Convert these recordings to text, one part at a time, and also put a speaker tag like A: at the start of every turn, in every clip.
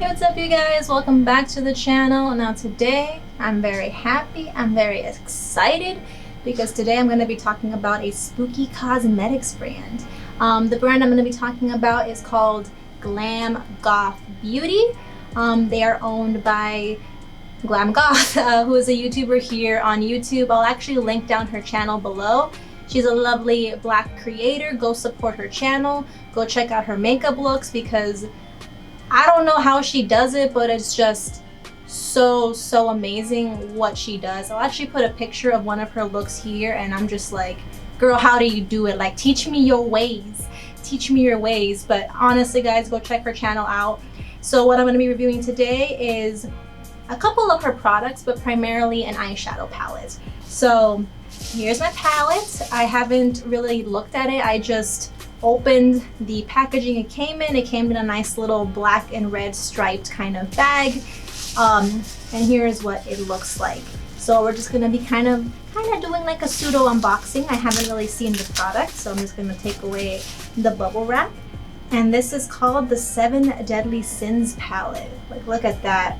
A: Hey, what's up you guys? Welcome back to the channel. Now today I'm very happy, I'm very excited because today I'm going to be talking about a spooky cosmetics brand. The brand I'm going to be talking about is called Glam Goth Beauty. They are owned by Glam Goth, who is a YouTuber here on YouTube. I'll actually link down her channel below. She's a lovely black creator. Go support her channel. Go check out her makeup looks because I don't know how she does it, but it's just so amazing what she does. I'll actually put a picture of one of her looks here and I'm just like, girl, how do you do it? Like, teach me your ways. Teach me your ways. But honestly guys, go check her channel out. So what I'm going to be reviewing today is a couple of her products, but primarily an eyeshadow palette. So here's my palette. I haven't really looked at it. I just opened the packaging it came in. It came in a nice little black and red striped kind of bag. And here's what it looks like. So we're just gonna be kind of doing like a pseudo unboxing. I haven't really seen the product, so I'm just gonna take away the bubble wrap. And this is called the 7 Deadly Sins palette. Like, look at that.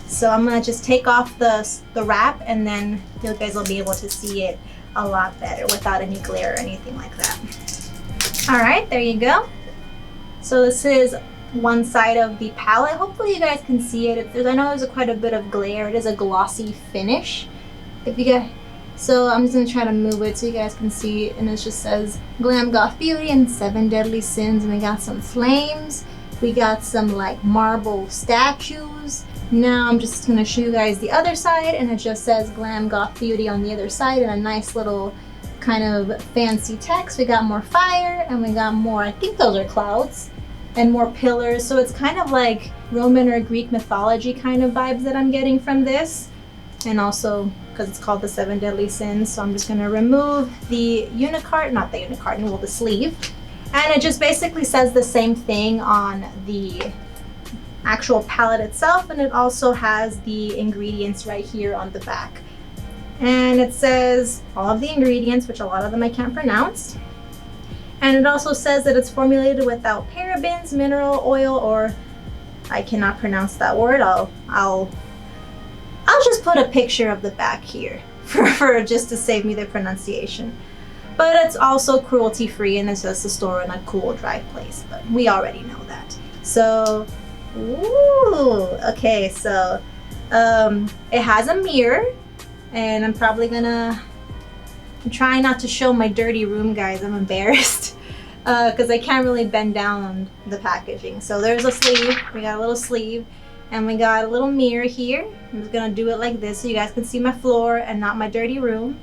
A: So I'm gonna just take off the wrap and then you guys will be able to see it a lot better without any glare or anything like that. All right, there you go. So this is one side of the palette. Hopefully you guys can see it. I know there's quite a bit of glare. It is a glossy finish. So I'm just gonna try to move it so you guys can see it. And it just says Glam Goth Beauty and 7 Deadly Sins. And we got some flames. We got some like marble statues. Now I'm just gonna show you guys the other side, and it just says Glam Goth Beauty on the other side and a nice little kind of fancy text. We got more fire and we got more, I think those are clouds, and more pillars. So it's kind of like Roman or Greek mythology kind of vibes that I'm getting from this. And also because it's called the 7 Deadly Sins. So I'm just gonna remove the unicorn, not the unicorn, well, the sleeve. And it just basically says the same thing on the actual palette itself. And it also has the ingredients right here on the back. And it says all of the ingredients, which a lot of them I can't pronounce. And it also says that it's formulated without parabens, mineral oil, or I cannot pronounce that word. I'll just put a picture of the back here for just to save me the pronunciation. But it's also cruelty free and it says to store in a cool, dry place. But we already know that. So, ooh, okay. So it has a mirror. And I'm probably gonna try not to show my dirty room, guys. I'm embarrassed because I can't really bend down on the packaging. So there's a sleeve. We got a little sleeve and we got a little mirror here. I'm just gonna do it like this so you guys can see my floor and not my dirty room.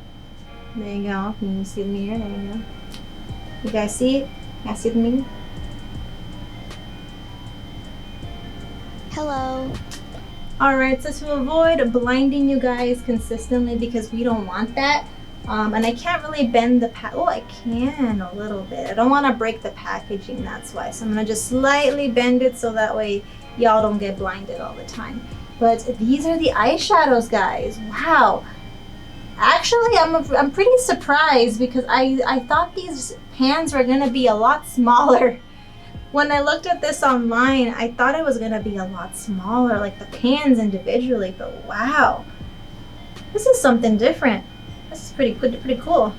A: There you go. You can see the mirror. There you go. You guys see it? You guys see the mirror?
B: Hello.
A: Alright, so to avoid blinding you guys consistently, because we don't want that, and I can't really bend the oh, I can a little bit. I don't want to break the packaging, that's why. So I'm going to just slightly bend it so that way y'all don't get blinded all the time. But these are the eyeshadows, guys. Wow. Actually, I'm pretty surprised because I thought these pans were going to be a lot smaller. When I looked at this online, I thought it was gonna be a lot smaller, like the pans individually, but wow. This is something different. This is pretty cool.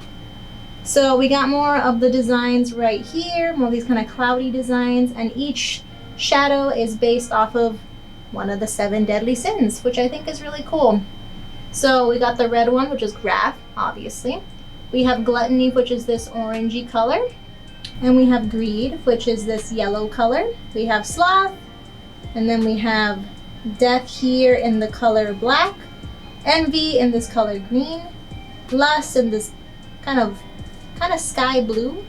A: So we got more of the designs right here, more of these kind of cloudy designs, and each shadow is based off of one of the 7 Deadly Sins, which I think is really cool. So we got the red one, which is Wrath, obviously. We have Gluttony, which is this orangey color. And we have Greed, which is this yellow color. We have Sloth, and then we have Death here in the color black, Envy in this color green, Lust in this kind of sky blue,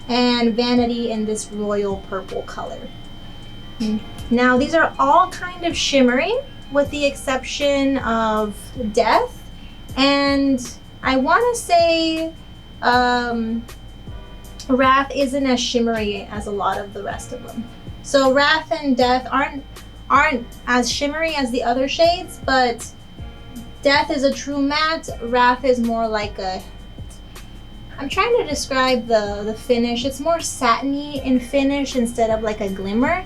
A: and Vanity in this royal purple color. Now these are all kind of shimmery with the exception of Death, and I want to say Wrath isn't as shimmery as a lot of the rest of them. So Wrath and Death aren't as shimmery as the other shades, but Death is a true matte. Wrath is more like a, I'm trying to describe the finish. It's more satiny in finish instead of like a glimmer.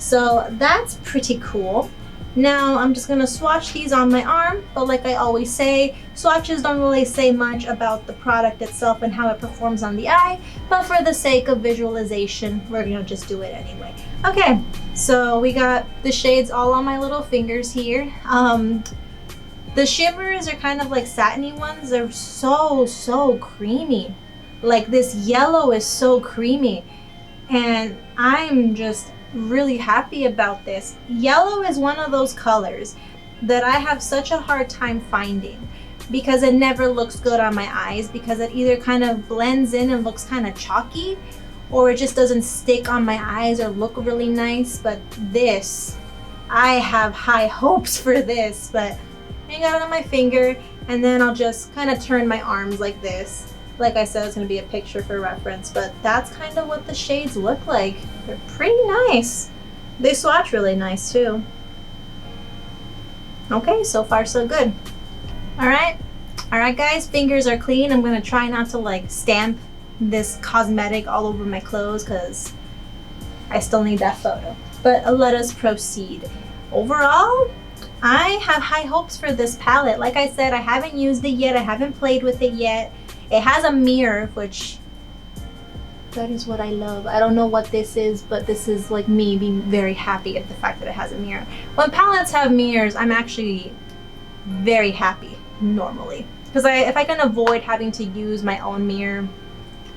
A: So that's pretty cool. Now I'm just gonna swatch these on my arm, but like I always say, swatches don't really say much about the product itself and how it performs on the eye, but for the sake of visualization, we're gonna just do it anyway. Okay, so we got the shades all on my little fingers here. The shimmers are kind of like satiny ones. They're so creamy. Like this yellow is so creamy, and I'm just really happy about this. Yellow is one of those colors that I have such a hard time finding because it never looks good on my eyes, because it either kind of blends in and looks kind of chalky, or it just doesn't stick on my eyes or look really nice. But this, I have high hopes for this. But I got it on my finger, and then I'll just kind of turn my arms like this. Like I said, it's going to be a picture for reference, but that's kind of what the shades look like. They're pretty nice. They swatch really nice too. Okay, so far so good. All right guys, fingers are clean. I'm going to try not to like stamp this cosmetic all over my clothes because I still need that photo. But let us proceed. Overall, I have high hopes for this palette. Like I said, I haven't used it yet. I haven't played with it yet. It has a mirror, which that is what I love. I don't know what this is, but this is like me being very happy at the fact that it has a mirror. When palettes have mirrors, I'm actually very happy normally, because if I can avoid having to use my own mirror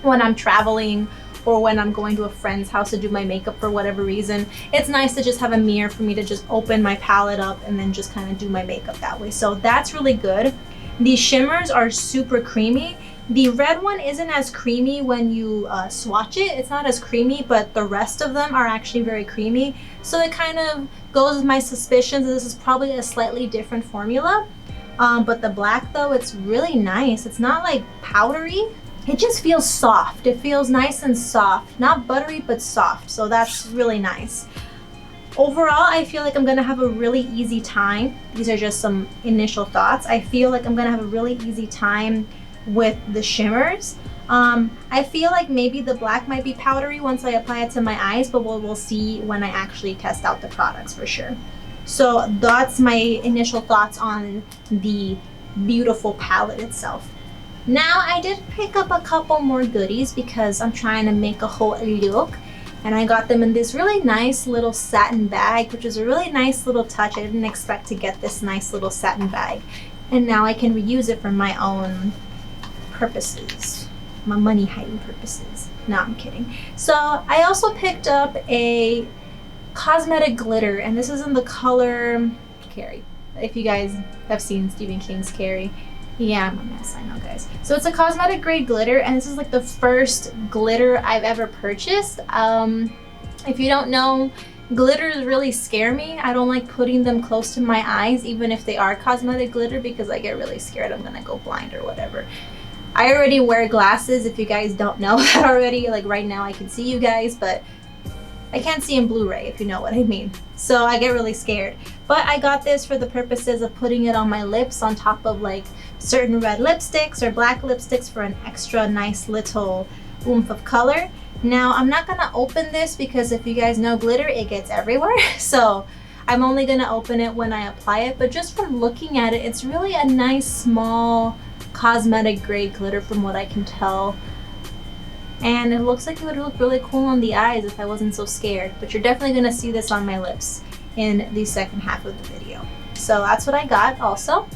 A: when I'm traveling or when I'm going to a friend's house to do my makeup for whatever reason, it's nice to just have a mirror for me to just open my palette up and then just kind of do my makeup that way. So that's really good. These shimmers are super creamy. The red one isn't as creamy when you swatch it. It's not as creamy, but the rest of them are actually very creamy. So it kind of goes with my suspicions that this is probably a slightly different formula. But the black though, it's really nice. It's not like powdery. It just feels soft. It feels nice and soft. Not buttery, but soft. So that's really nice. Overall, I feel like I'm gonna have a really easy time. These are just some initial thoughts. I feel like I'm gonna have a really easy time with the shimmers. I feel like maybe the black might be powdery once I apply it to my eyes, but we'll see when I actually test out the products for sure. So that's my initial thoughts on the beautiful palette itself. Now I did pick up a couple more goodies because I'm trying to make a whole look, and I got them in this really nice little satin bag, which is a really nice little touch. I didn't expect to get this nice little satin bag, and now I can reuse it for my own purposes, my money hiding purposes. No, I'm kidding. So I also picked up a cosmetic glitter, and this is in the color Carrie. If you guys have seen Stephen King's Carrie. Yeah, I'm a mess, I know guys. So it's a cosmetic grade glitter, and this is like the first glitter I've ever purchased. If you don't know, glitters really scare me. I don't like putting them close to my eyes, even if they are cosmetic glitter, because I get really scared I'm gonna go blind or whatever. I already wear glasses, if you guys don't know that already. Like right now I can see you guys, but I can't see in Blu-ray, if you know what I mean. So I get really scared. But I got this for the purposes of putting it on my lips on top of like certain red lipsticks or black lipsticks for an extra nice little oomph of color. Now I'm not gonna open this because if you guys know glitter, it gets everywhere. So I'm only gonna open it when I apply it. But just from looking at it, it's really a nice small cosmetic grade glitter from what I can tell. And it looks like it would look really cool on the eyes if I wasn't so scared. But you're definitely gonna see this on my lips in the second half of the video. So that's what I got also.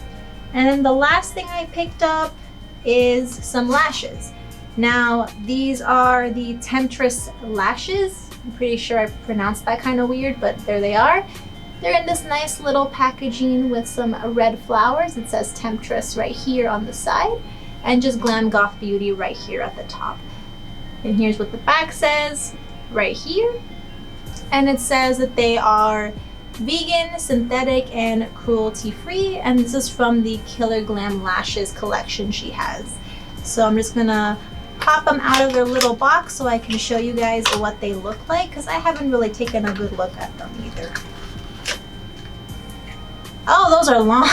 A: And then the last thing I picked up is some lashes. Now these are the Temptress lashes. I'm pretty sure I pronounced that kind of weird, but there they are. They're in this nice little packaging with some red flowers. It says Temptress right here on the side, and just Glam Goth Beauty right here at the top. And here's what the back says right here. And it says that they are vegan, synthetic, and cruelty-free. And this is from the Killer Glam Lashes collection she has. So I'm just gonna pop them out of their little box so I can show you guys what they look like, because I haven't really taken a good look at them either. Oh, those are long.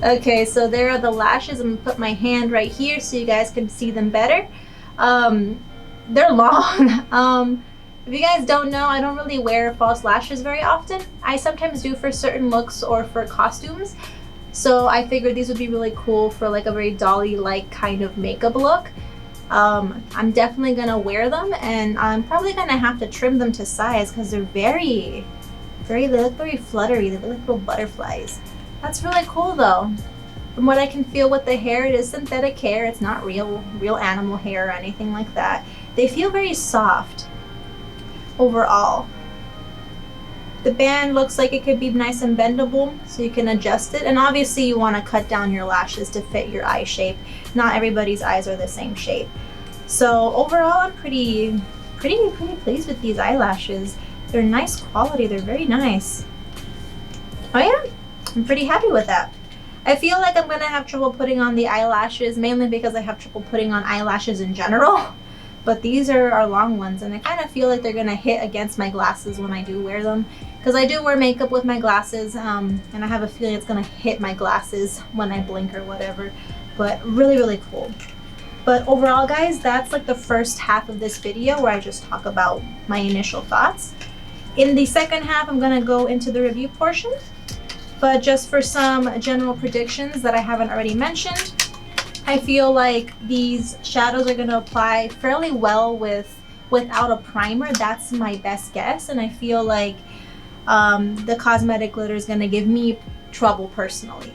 A: Okay, so there are the lashes. I'm gonna put my hand right here so you guys can see them better. They're long. If you guys don't know, I don't really wear false lashes very often. I sometimes do for certain looks or for costumes. So I figured these would be really cool for like a very Dolly-like kind of makeup look. I'm definitely gonna wear them, and I'm probably gonna have to trim them to size because they're they look very fluttery. They look like little butterflies. That's really cool though. From what I can feel with the hair, it is synthetic hair. It's not real animal hair or anything like that. They feel very soft overall. The band looks like it could be nice and bendable, so you can adjust it. And obviously you want to cut down your lashes to fit your eye shape. Not everybody's eyes are the same shape. So overall, I'm pretty pleased with these eyelashes. They're nice quality. They're very nice. Oh yeah, I'm pretty happy with that. I feel like I'm gonna have trouble putting on the eyelashes, mainly because I have trouble putting on eyelashes in general. But these are long ones, and I kind of feel like they're gonna hit against my glasses when I do wear them, because I do wear makeup with my glasses, and I have a feeling it's gonna hit my glasses when I blink or whatever. But really cool. But overall, guys, that's like the first half of this video where I just talk about my initial thoughts. In the second half, I'm gonna go into the review portion. But just for some general predictions that I haven't already mentioned, I feel like these shadows are going to apply fairly well without a primer. That's my best guess, and I feel like the Cosmetic Glitter is going to give me trouble personally.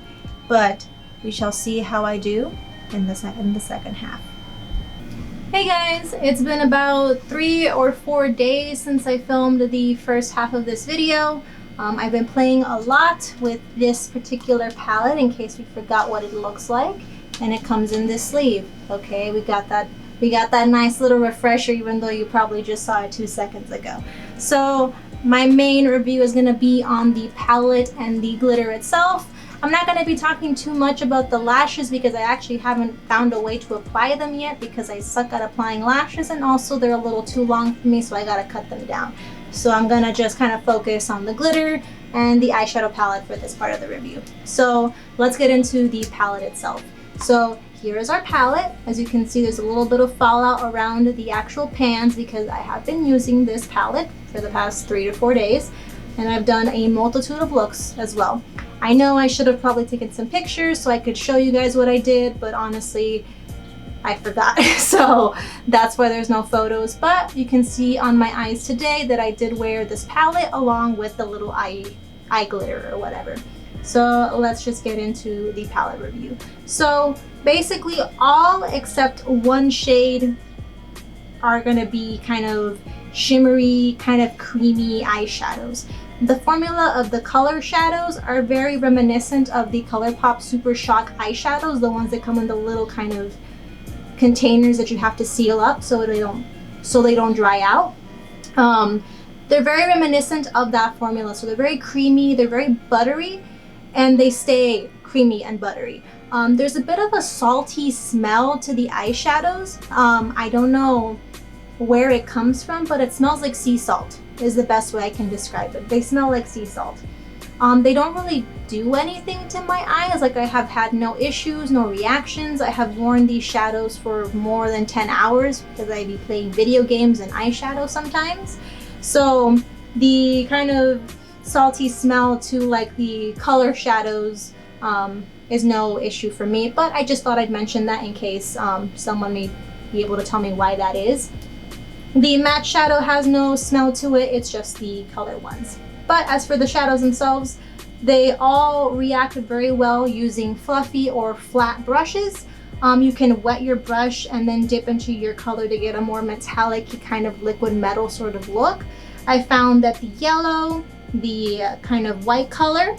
A: But we shall see how I do in the second half. Hey guys, it's been about 3 or 4 days since I filmed the first half of this video. I've been playing a lot with this particular palette in case we forgot what it looks like, and it comes in this sleeve. Okay, we got that nice little refresher, even though you probably just saw it 2 seconds ago. So my main review is going to be on the palette and the glitter itself. I'm not going to be talking too much about the lashes because I actually haven't found a way to apply them yet, because I suck at applying lashes, and also they're a little too long for me, so I gotta cut them down. So I'm gonna just kind of focus on the glitter and the eyeshadow palette for this part of the review. So let's get into the palette itself. So here is our palette. As you can see, there's a little bit of fallout around the actual pans because I have been using this palette for the past 3 to 4 days, and I've done a multitude of looks as well. I know I should have probably taken some pictures so I could show you guys what I did, but honestly, I forgot. So that's why there's no photos, but you can see on my eyes today that I did wear this palette along with the little eye glitter or whatever. So let's just get into the palette review. So basically all except one shade are gonna be kind of shimmery, kind of creamy eyeshadows. The formula of the color shadows are very reminiscent of the ColourPop Super Shock eyeshadows, the ones that come in the little kind of containers that you have to seal up so they don't dry out. They're very reminiscent of that formula. So they're very creamy, they're very buttery, and they stay creamy and buttery. There's a bit of a salty smell to the eyeshadows. I don't know where it comes from, but it smells like sea salt is the best way I can describe it. They smell like sea salt. They don't really do anything to my eyes. Like, I have had no issues, no reactions. I have worn these shadows for more than 10 hours because I be playing video games and eyeshadow sometimes. So the kind of salty smell to like the color shadows is no issue for me, but I just thought I'd mention that in case someone may be able to tell me why that is. The matte shadow has no smell to it, it's just the color ones. But as for the shadows themselves, they all react very well using fluffy or flat brushes. You can wet your brush and then dip into your color to get a more metallic kind of liquid metal sort of look. I found that the yellow, the kind of white color,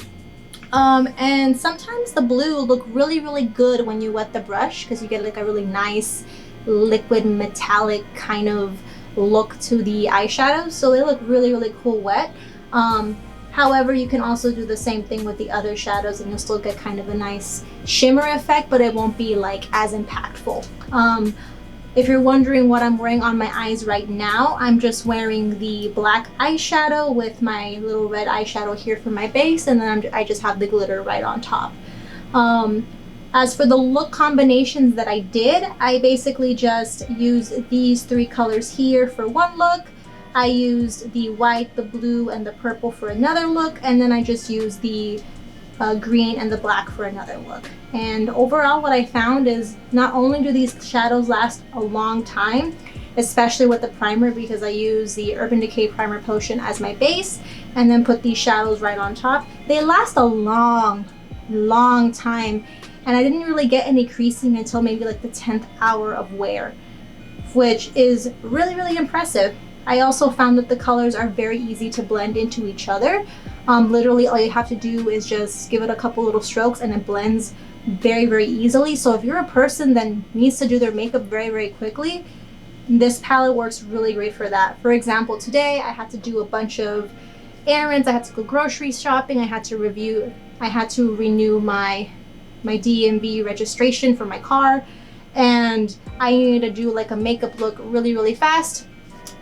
A: and sometimes the blue look really good when you wet the brush because you get like a really nice liquid metallic kind of look to the eyeshadows. So they look really cool wet. However, you can also do the same thing with the other shadows and you'll still get kind of a nice shimmer effect, but it won't be like as impactful. If you're wondering what I'm wearing on my eyes right now, I'm just wearing the black eyeshadow with my little red eyeshadow here for my base, and then I just have the glitter right on top. As for the look combinations that I did, I basically just used these 3 colors here for one look. I used the white, the blue, and the purple for another look, and then I just used the green and the black for another look. And overall what I found is not only do these shadows last a long time, especially with the primer, because I use the Urban Decay Primer Potion as my base and then put these shadows right on top, they last a long time, and I didn't really get any creasing until maybe like the 10th hour of wear, which is really impressive. I also found that the colors are very easy to blend into each other. Literally all you have to do is just give it a couple little strokes and it blends very easily. So if you're a person that needs to do their makeup very quickly, this palette works really great for that. For example, today I had to do a bunch of errands. I had to go grocery shopping. I had to renew my DMV registration for my car, and I needed to do like a makeup look really fast.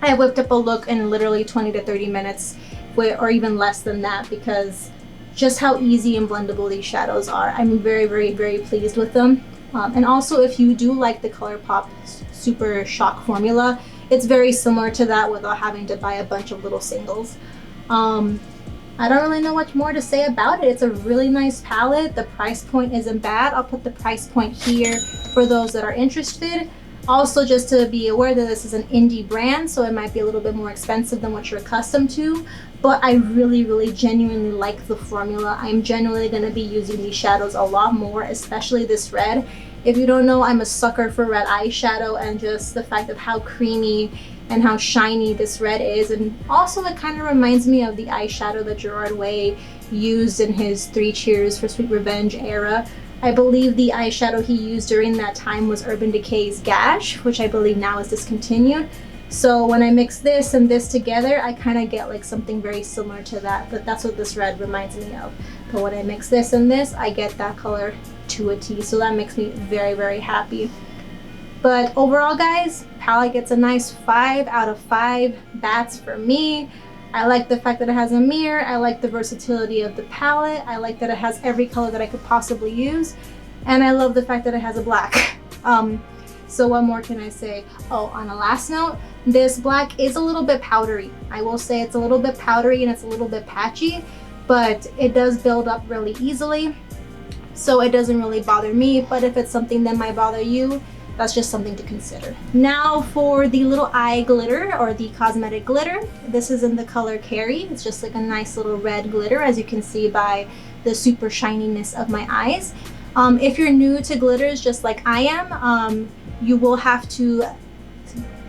A: I whipped up a look in literally 20 to 30 minutes, or even less than that, because just how easy and blendable these shadows are. I'm very pleased with them. And also, if you do like the ColourPop Super Shock formula, it's very similar to that without having to buy a bunch of little singles. I don't really know much more to say about it. It's a really nice palette. The price point isn't bad. I'll put the price point here for those that are interested. Also, just to be aware that this is an indie brand, so it might be a little bit more expensive than what you're accustomed to, but I really genuinely like the formula. I'm genuinely going to be using these shadows a lot more, especially this red. If you don't know, I'm a sucker for red eyeshadow, and just the fact of how creamy and how shiny this red is. And also it kind of reminds me of the eyeshadow that Gerard Way used in his 3 Cheers for Sweet Revenge era. I believe the eyeshadow he used during that time was Urban Decay's Gash, which I believe now is discontinued. So when I mix this and this together, I kind of get like something very similar to that, but that's what this red reminds me of. But when I mix this and this, I get that color to a T, so that makes me very happy. But overall, guys, palette gets a nice 5 out of 5 bats for me. I like the fact that it has a mirror. I like the versatility of the palette. I like that it has every color that I could possibly use. And I love the fact that it has a black. So what more can I say? Oh, on a last note, this black is a little bit powdery. I will say it's a little bit powdery and it's a little bit patchy, but it does build up really easily, so it doesn't really bother me. But if it's something that might bother you, that's just something to consider. Now for the little eye glitter, or the cosmetic glitter. This is in the color Carrie. It's just like a nice little red glitter, as you can see by the super shininess of my eyes. If you're new to glitters just like I am, you will have to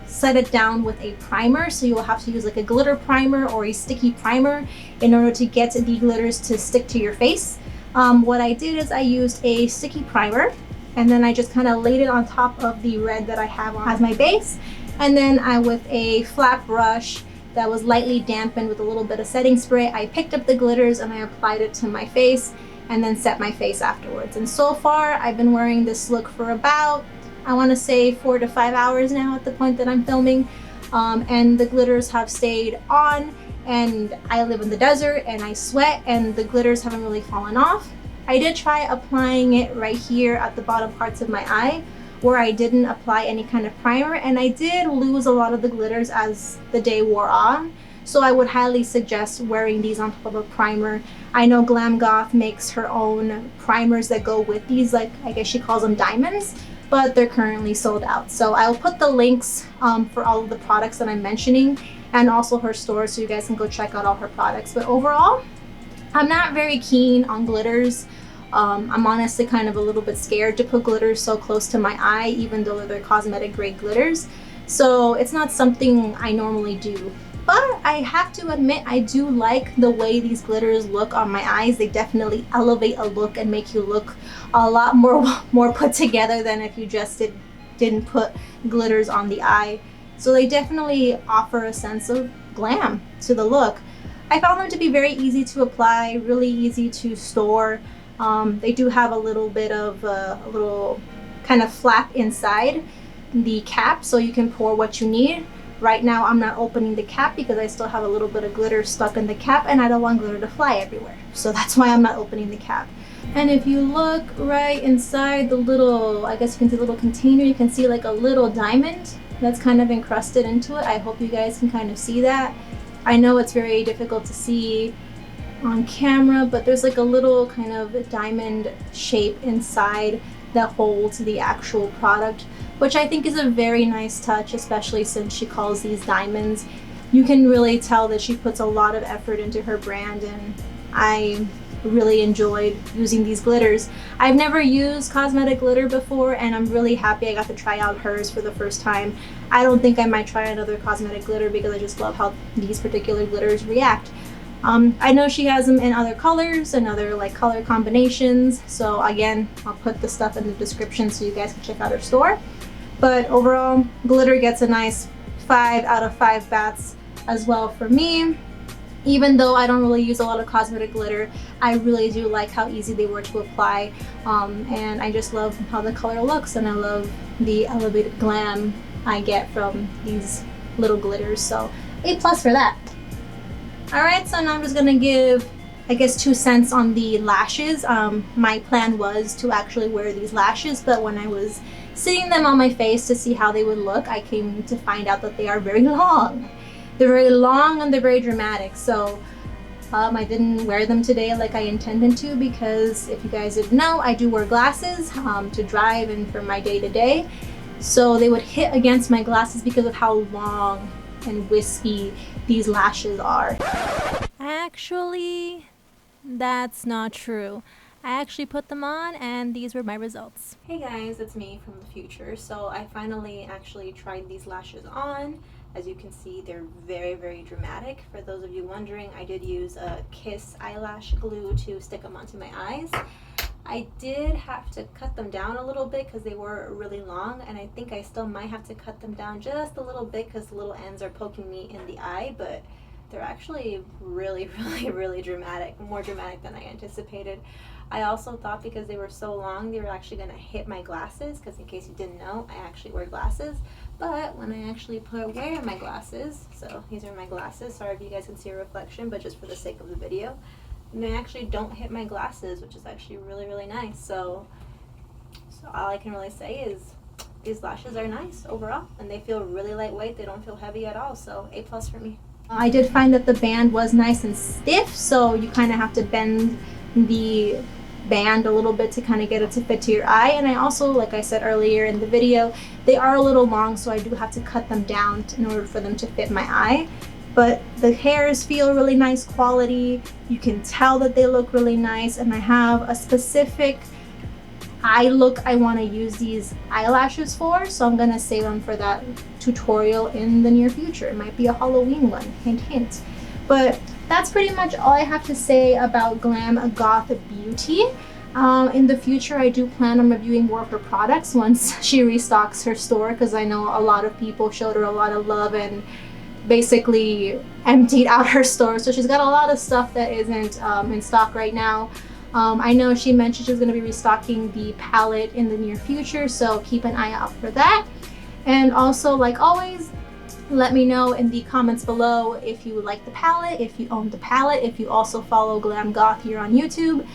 A: set it down with a primer. So you will have to use like a glitter primer or a sticky primer in order to get the glitters to stick to your face. What I did is I used a sticky primer, and then I just kind of laid it on top of the red that I have on as my base. And then with a flat brush that was lightly dampened with a little bit of setting spray, I picked up the glitters and I applied it to my face and then set my face afterwards. And so far I've been wearing this look for about, I want to say 4 to 5 hours now at the point that I'm filming. And the glitters have stayed on, and I live in the desert and I sweat, and the glitters haven't really fallen off. I did try applying it right here at the bottom parts of my eye where I didn't apply any kind of primer, and I did lose a lot of the glitters as the day wore on. So I would highly suggest wearing these on top of a primer. I know Glam Goth makes her own primers that go with these, like I guess she calls them diamonds, but they're currently sold out. So I'll put the links for all of the products that I'm mentioning, and also her store, so you guys can go check out all her products. But overall, I'm not very keen on glitters. I'm honestly kind of a little bit scared to put glitters so close to my eye, even though they're cosmetic grade glitters. So it's not something I normally do. But I have to admit, I do like the way these glitters look on my eyes. They definitely elevate a look and make you look a lot more put together than if you just didn't put glitters on the eye. So they definitely offer a sense of glam to the look. I found them to be very easy to apply, really easy to store. They do have a little bit of a little kind of flap inside the cap, so you can pour what you need. Right now I'm not opening the cap because I still have a little bit of glitter stuck in the cap, and I don't want glitter to fly everywhere. So that's why I'm not opening the cap. And if you look right inside the little, I guess you can see the little container, you can see like a little diamond that's kind of encrusted into it. I hope you guys can kind of see that. I know it's very difficult to see on camera, but there's like a little kind of diamond shape inside that holds the actual product, which I think is a very nice touch, especially since she calls these diamonds. You can really tell that she puts a lot of effort into her brand, and I really enjoyed using these glitters. I've never used Cosmetic Glitter before, and I'm really happy I got to try out hers for the first time. I don't think I might try another Cosmetic Glitter because I just love how these particular glitters react. I know she has them in other colors and other like color combinations, so again, I'll put the stuff in the description so you guys can check out her store. But overall, glitter gets a nice 5 out of 5 bats as well for me. Even though I don't really use a lot of cosmetic glitter, I really do like how easy they were to apply, and I just love how the color looks, and I love the elevated glam I get from these little glitters, so A+ for that. Alright, so now I'm just gonna give, I guess, 2 cents on the lashes. My plan was to actually wear these lashes, but when I was sitting them on my face to see how they would look, I came to find out that they are very long. They're very long and they're very dramatic, so I didn't wear them today like I intended to, because if you guys didn't know, I do wear glasses to drive and for my day-to-day, so they would hit against my glasses because of how long and wispy these lashes are. Actually, that's not true. I actually put them on and these were my results. Hey guys, it's me from the future. So I finally actually tried these lashes on. As you can see, they're very, very dramatic. For those of you wondering, I did use a Kiss eyelash glue to stick them onto my eyes. I did have to cut them down a little bit because they were really long, and I think I still might have to cut them down just a little bit because the little ends are poking me in the eye, but they're actually really, really dramatic, more dramatic than I anticipated. I also thought because they were so long, they were actually going to hit my glasses, because in case you didn't know, I actually wear glasses. But when I actually wear my glasses, so these are my glasses, sorry if you guys can see a reflection, but just for the sake of the video, and they actually don't hit my glasses, which is actually really, really nice. So all I can really say is these lashes are nice overall, and they feel really lightweight. They don't feel heavy at all, so A+ for me. I did find that the band was nice and stiff, so you kind of have to bend the band a little bit to kind of get it to fit to your eye. And I also, like I said earlier in the video, they are a little long, so I do have to cut them down in order for them to fit my eye. But the hairs feel really nice quality. You can tell that they look really nice, and I have a specific eye look I want to use these eyelashes for, so I'm gonna save them for that tutorial in the near future. It might be a Halloween one, hint hint. But that's pretty much all I have to say about Glam Goth Beauty. In the future, I do plan on reviewing more of her products once she restocks her store, because I know a lot of people showed her a lot of love and basically emptied out her store. So she's got a lot of stuff that isn't in stock right now. I know she mentioned she was going to be restocking the palette in the near future, so keep an eye out for that. And also, like always, let me know in the comments below if you like the palette, if you own the palette, if you also follow Glam Goth here on YouTube,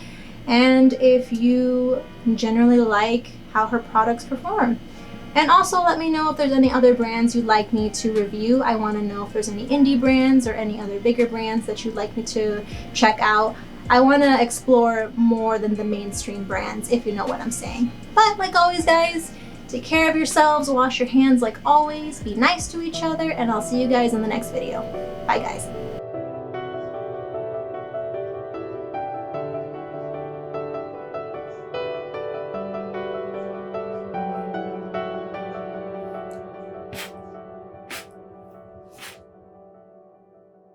A: and if you generally like how her products perform. And also let me know if there's any other brands you'd like me to review. I want to know if there's any indie brands or any other bigger brands that you'd like me to check out. I want to explore more than the mainstream brands, if you know what I'm saying. But like always, guys, take care of yourselves, wash your hands like always, be nice to each other, and I'll see you guys in the next video. Bye, guys.